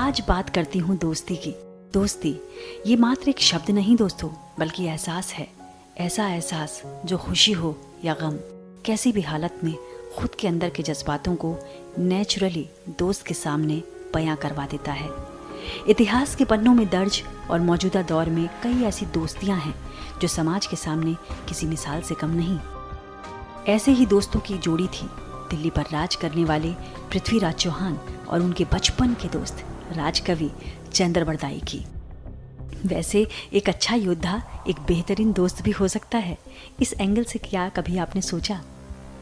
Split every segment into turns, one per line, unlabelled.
आज बात करती हूँ दोस्ती की। दोस्ती ये मात्र एक शब्द नहीं दोस्तों, बल्कि एहसास है। ऐसा एहसास जो खुशी हो या गम, कैसी भी हालत में खुद के अंदर के जज्बातों को नेचुरली दोस्त के सामने बयां करवा देता है। इतिहास के पन्नों में दर्ज और मौजूदा दौर में कई ऐसी दोस्तियां हैं जो समाज के सामने किसी मिसाल से कम नहीं। ऐसे ही दोस्तों की जोड़ी थी दिल्ली पर राज करने वाले पृथ्वीराज चौहान और उनके बचपन के दोस्त राजकवि चंद्रबरदाई की। वैसे एक अच्छा योद्धा एक बेहतरीन दोस्त भी हो सकता है। इस एंगल से क्या कभी आपने सोचा?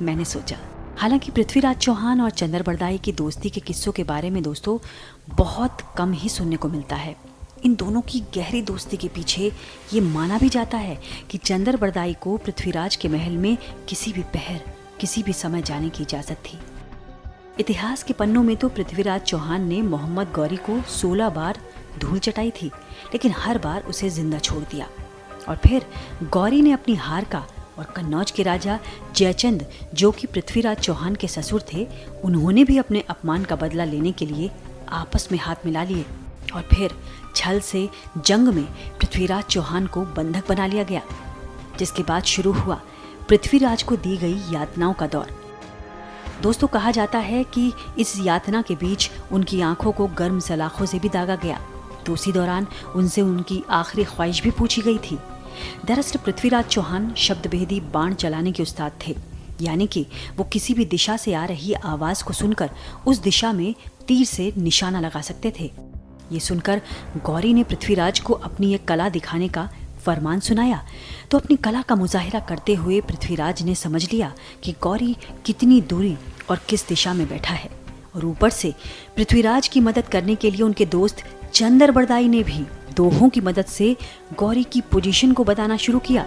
मैंने सोचा। हालांकि पृथ्वीराज चौहान और चंद्रबरदाई की दोस्ती के किस्सों के बारे में दोस्तों बहुत कम ही सुनने को मिलता है। इन दोनों की गहरी दोस्ती के पीछे ये माना भी जाता है कि चंद्रबरदाई को पृथ्वीराज के महल में किसी भी पहर, किसी भी समय जाने की इजाजत थी। इतिहास के पन्नों में तो पृथ्वीराज चौहान ने मोहम्मद गौरी को 16 बार धूल चटाई थी, लेकिन हर बार उसे जिंदा छोड़ दिया। और फिर गौरी ने अपनी हार का और कन्नौज के राजा जयचंद, जो कि पृथ्वीराज चौहान के ससुर थे, उन्होंने भी अपने अपमान का बदला लेने के लिए आपस में हाथ मिला लिए। और फिर छल से जंग में पृथ्वीराज चौहान को बंधक बना लिया गया, जिसके बाद शुरू हुआ पृथ्वीराज को दी गई यातनाओं का दौर। दोस्तों कहा जाता है कि इस यातना के बीच उनकी आंखों को गर्म सलाखों से भी दागा गया। तो उसी दौरान उनसे उनकी आखिरी ख्वाहिश भी पूछी गई थी। दरअसल पृथ्वीराज चौहान शब्दभेदी बाण चलाने के उस्ताद थे, यानी कि वो किसी भी दिशा से आ रही आवाज को सुनकर उस दिशा में तीर से निशाना लगा सकते थे। ये सुनकर गौरी ने पृथ्वीराज को अपनी एक कला दिखाने का फरमान सुनाया। तो अपनी कला का मुजाहिरा करते हुए पृथ्वीराज ने समझ लिया कि गौरी कितनी दूरी और किस दिशा में बैठा है। और ऊपर से पृथ्वीराज की मदद करने के लिए उनके दोस्त चंद्रबरदाई ने भी दोहों की मदद से गौरी की पोजीशन को बताना शुरू किया।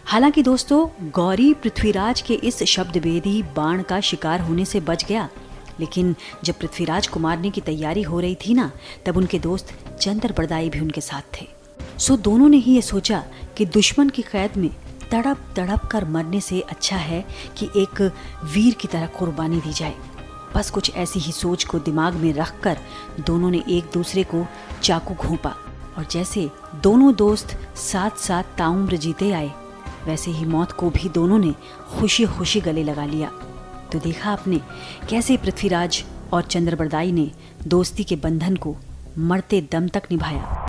हालांकि दोस्तों गौरी पृथ्वीराज के इस शब्दभेदी बाण का शिकार होने से बच गया, लेकिन जब पृथ्वीराज को मारने की तैयारी हो रही थी ना, तब उनके दोस्त चंद्रबरदाई भी उनके साथ थे। सो दोनों ने ही ये सोचा कि दुश्मन की कैद में तड़प तड़प कर मरने से अच्छा है कि एक वीर की तरह कुर्बानी दी जाए। बस कुछ ऐसी ही सोच को दिमाग में रखकर दोनों ने एक दूसरे को चाकू घोंपा, और जैसे दोनों दोस्त साथ साथ ताउम्र जीते आए, वैसे ही मौत को भी दोनों ने खुशी खुशी गले लगा लिया। तो देखा आपने कैसे पृथ्वीराज और चंद्रबरदाई ने दोस्ती के बंधन को मरते दम तक निभाया।